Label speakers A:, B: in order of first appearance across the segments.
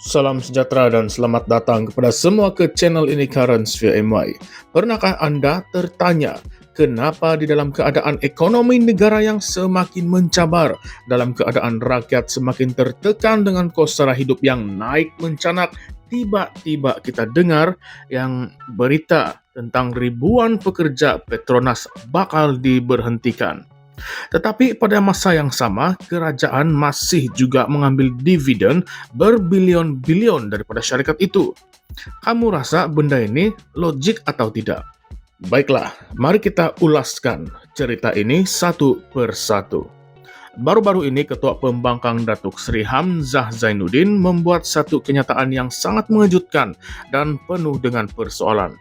A: Salam sejahtera dan selamat datang kepada semua ke channel ini Currents via MY. Pernahkah Anda tertanya, kenapa di dalam keadaan ekonomi negara yang semakin mencabar, dalam keadaan rakyat semakin tertekan dengan kos sara hidup yang naik mencanak, tiba-tiba kita dengar yang berita tentang ribuan pekerja Petronas bakal diberhentikan. Tetapi pada masa yang sama, kerajaan masih juga mengambil dividen berbilion-bilion daripada syarikat itu. Kamu rasa benda ini logik atau tidak? Baiklah, mari kita ulaskan cerita ini satu persatu. Baru-baru ini Ketua Pembangkang Datuk Seri Hamzah Zainuddin membuat satu kenyataan yang sangat mengejutkan dan penuh dengan persoalan.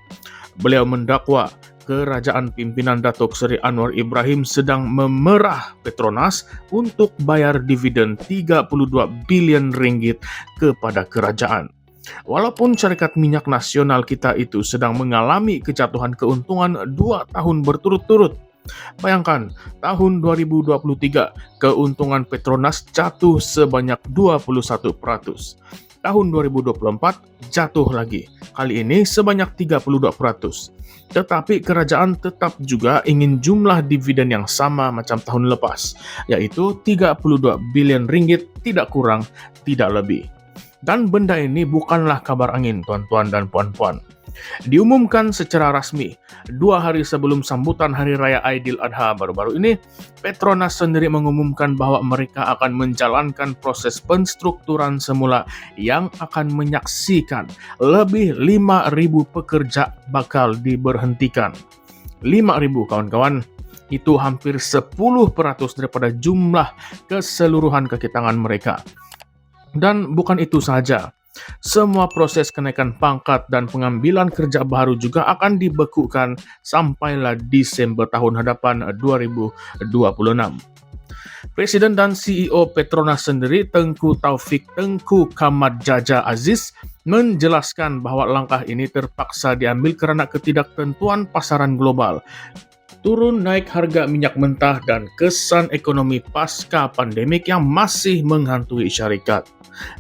A: Beliau mendakwa kerajaan pimpinan Datuk Seri Anwar Ibrahim sedang memerah Petronas untuk bayar dividen 32 bilion ringgit kepada kerajaan. Walaupun syarikat minyak nasional kita itu sedang mengalami kejatuhan keuntungan 2 tahun berturut-turut. Bayangkan, tahun 2023 keuntungan Petronas jatuh sebanyak 21%. Tahun 2024 jatuh lagi, kali ini sebanyak 32%. Tetapi kerajaan tetap juga ingin jumlah dividen yang sama macam tahun lepas, yaitu 32 bilion ringgit, tidak kurang, tidak lebih. Dan benda ini bukanlah kabar angin, tuan-tuan dan puan-puan. Diumumkan secara rasmi 2 hari sebelum sambutan Hari Raya Aidil Adha baru-baru ini, Petronas sendiri mengumumkan bahwa mereka akan menjalankan proses penstrukturan semula yang akan menyaksikan lebih 5.000 pekerja bakal diberhentikan. 5.000 kawan-kawan, itu hampir 10% daripada jumlah keseluruhan kaki tangan mereka. Dan bukan itu saja, semua proses kenaikan pangkat dan pengambilan kerja baru juga akan dibekukan sampailah Desember tahun hadapan 2026. Presiden dan CEO Petronas sendiri, Tengku Taufik Tengku Kamad Jaja Aziz, menjelaskan bahwa langkah ini terpaksa diambil kerana ketidaktentuan pasaran global, turun naik harga minyak mentah dan kesan ekonomi pasca pandemik yang masih menghantui syarikat.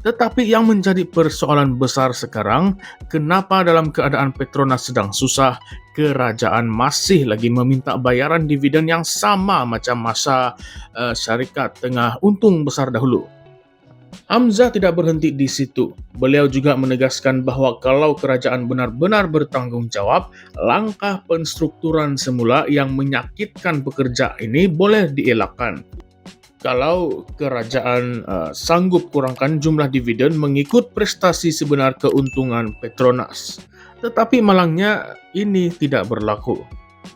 A: Tetapi yang menjadi persoalan besar sekarang, kenapa dalam keadaan Petronas sedang susah, kerajaan masih lagi meminta bayaran dividen yang sama macam masa syarikat tengah untung besar dahulu. Hamzah tidak berhenti di situ. Beliau juga menegaskan bahwa kalau kerajaan benar-benar bertanggung jawab, langkah penstrukturan semula yang menyakitkan pekerja ini boleh dielakkan. Kalau kerajaan sanggup kurangkan jumlah dividen mengikut prestasi sebenar keuntungan Petronas. Tetapi malangnya ini tidak berlaku.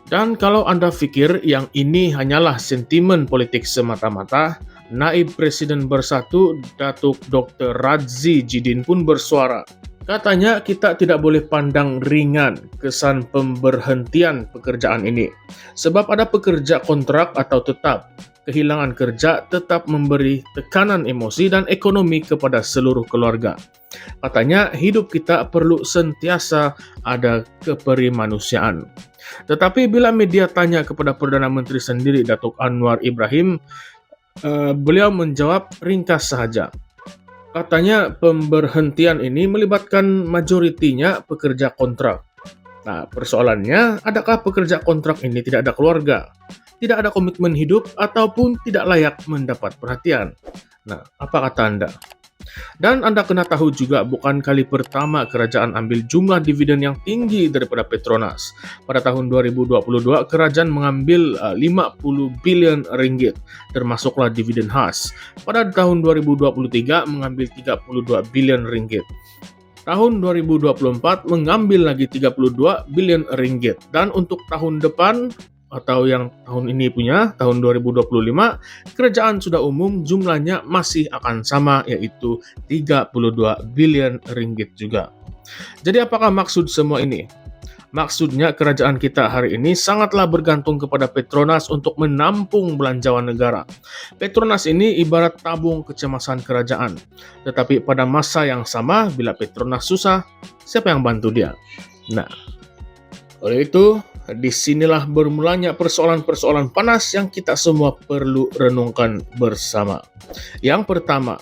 A: Dan kalau Anda fikir yang ini hanyalah sentimen politik semata-mata, Naib Presiden Bersatu Datuk Dr. Radzi Jidin pun bersuara. Katanya kita tidak boleh pandang ringan kesan pemberhentian pekerjaan ini. Sebab ada pekerja kontrak atau tetap. Kehilangan kerja tetap memberi tekanan emosi dan ekonomi kepada seluruh keluarga. Katanya hidup kita perlu sentiasa ada keperimanusiaan. Tetapi bila media tanya kepada Perdana Menteri sendiri, Datuk Anwar Ibrahim, beliau menjawab ringkas sahaja. Katanya pemberhentian ini melibatkan majoritinya pekerja kontrak. Nah, persoalannya, adakah pekerja kontrak ini tidak ada keluarga, tidak ada komitmen hidup, ataupun tidak layak mendapat perhatian? Nah, apa kata Anda? Dan Anda kena tahu juga bukan kali pertama kerajaan ambil jumlah dividen yang tinggi daripada Petronas. Pada tahun 2022, kerajaan mengambil 50 bilion ringgit, termasuklah dividen khas. Pada tahun 2023 mengambil 32 bilion ringgit. Tahun 2024 mengambil lagi 32 bilion ringgit. Dan untuk tahun depan, atau yang tahun ini punya, tahun 2025, kerajaan sudah umum jumlahnya masih akan sama, yaitu 32 bilion ringgit juga. Jadi apakah maksud semua ini? Maksudnya kerajaan kita hari ini sangatlah bergantung kepada Petronas untuk menampung belanjawan negara. Petronas ini ibarat tabung kecemasan kerajaan. Tetapi pada masa yang sama, bila Petronas susah, siapa yang bantu dia? Nah, oleh itu, disinilah bermulanya persoalan-persoalan panas yang kita semua perlu renungkan bersama. Yang pertama,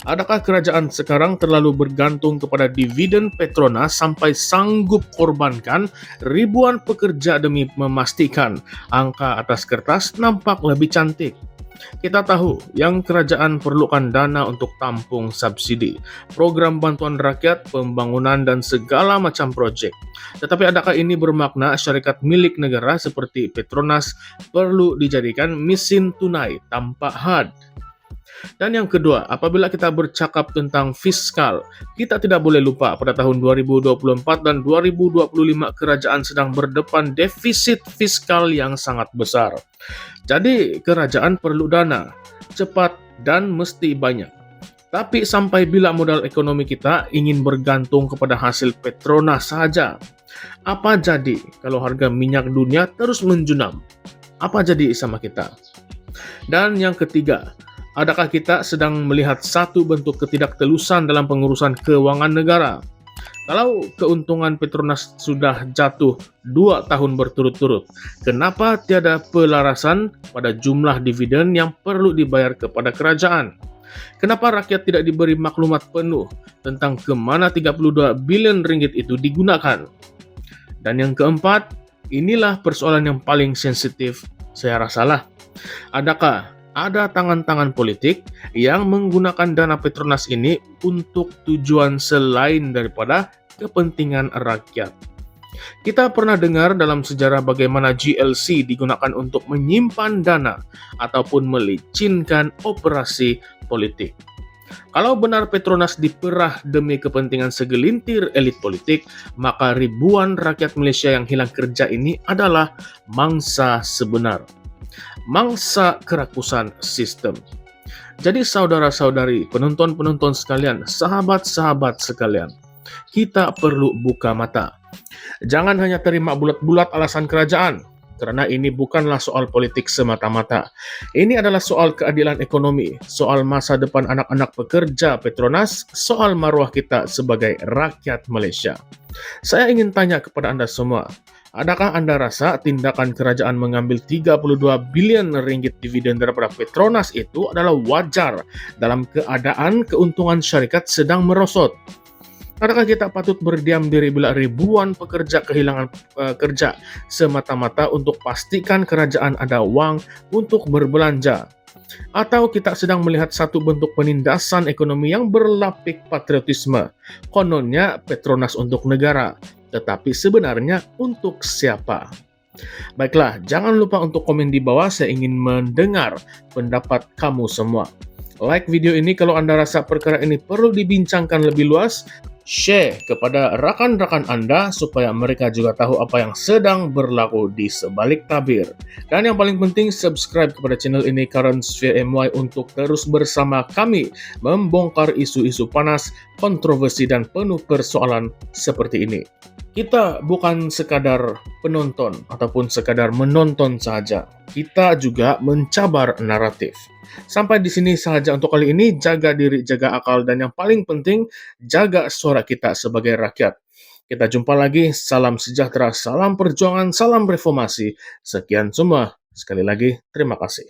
A: Adakah kerajaan sekarang terlalu bergantung kepada dividen Petronas sampai sanggup korbankan ribuan pekerja demi memastikan angka atas kertas nampak lebih cantik? Kita tahu yang kerajaan perlukan dana untuk tampung subsidi, program bantuan rakyat, pembangunan, dan segala macam proyek. Tetapi adakah ini bermakna syarikat milik negara seperti Petronas perlu dijadikan mesin tunai tanpa had? Dan yang kedua, apabila kita bercakap tentang fiskal, kita tidak boleh lupa pada tahun 2024 dan 2025 kerajaan sedang berdepan defisit fiskal yang sangat besar. Jadi kerajaan perlu dana, cepat dan mesti banyak. Tapi sampai bila modal ekonomi kita ingin bergantung kepada hasil Petronas saja? Apa jadi kalau harga minyak dunia terus menjunam? Apa jadi sama kita? Dan yang ketiga, adakah kita sedang melihat satu bentuk ketidaktelusan dalam pengurusan keuangan negara? Kalau keuntungan Petronas sudah jatuh 2 tahun berturut-turut, kenapa tiada pelarasan pada jumlah dividen yang perlu dibayar kepada kerajaan? Kenapa rakyat tidak diberi maklumat penuh tentang kemana 32 bilion ringgit itu digunakan? Dan yang keempat, inilah persoalan yang paling sensitif, saya rasalah. Adakah ada tangan-tangan politik yang menggunakan dana Petronas ini untuk tujuan selain daripada kepentingan rakyat? Kita pernah dengar dalam sejarah bagaimana GLC digunakan untuk menyimpan dana ataupun melicinkan operasi politik. Kalau benar Petronas diperah demi kepentingan segelintir elit politik, maka ribuan rakyat Malaysia yang hilang kerja ini adalah mangsa sebenar, mangsa kerakusan sistem. Jadi saudara-saudari, penonton-penonton sekalian, sahabat-sahabat sekalian, kita perlu buka mata. Jangan hanya terima bulat-bulat alasan kerajaan, karena ini bukanlah soal politik semata-mata. Ini adalah soal keadilan ekonomi, soal masa depan anak-anak pekerja Petronas, soal maruah kita sebagai rakyat Malaysia. Saya ingin tanya kepada Anda semua, adakah Anda rasa tindakan kerajaan mengambil 32 bilion ringgit dividen daripada Petronas itu adalah wajar dalam keadaan keuntungan syarikat sedang merosot? Adakah kita patut berdiam diri bila ribuan pekerja kehilangan kerja semata-mata untuk pastikan kerajaan ada wang untuk berbelanja? Atau kita sedang melihat satu bentuk penindasan ekonomi yang berlapik patriotisme? Kononnya Petronas untuk negara, tetapi sebenarnya untuk siapa? Baiklah, jangan lupa untuk komen di bawah, saya ingin mendengar pendapat kamu semua. Like video ini kalau Anda rasa perkara ini perlu dibincangkan lebih luas. Share kepada rakan-rakan Anda supaya mereka juga tahu apa yang sedang berlaku di sebalik tabir. Dan yang paling penting, subscribe kepada channel ini Current Sphere MY untuk terus bersama kami membongkar isu-isu panas, kontroversi, dan penuh persoalan seperti ini. Kita bukan sekadar penonton ataupun sekadar menonton saja. Kita juga mencabar naratif. Sampai di sini saja untuk kali ini. Jaga diri, jaga akal, dan yang paling penting, jaga suara kita sebagai rakyat. Kita jumpa lagi. Salam sejahtera, salam perjuangan, salam reformasi. Sekian semua. Sekali lagi, terima kasih.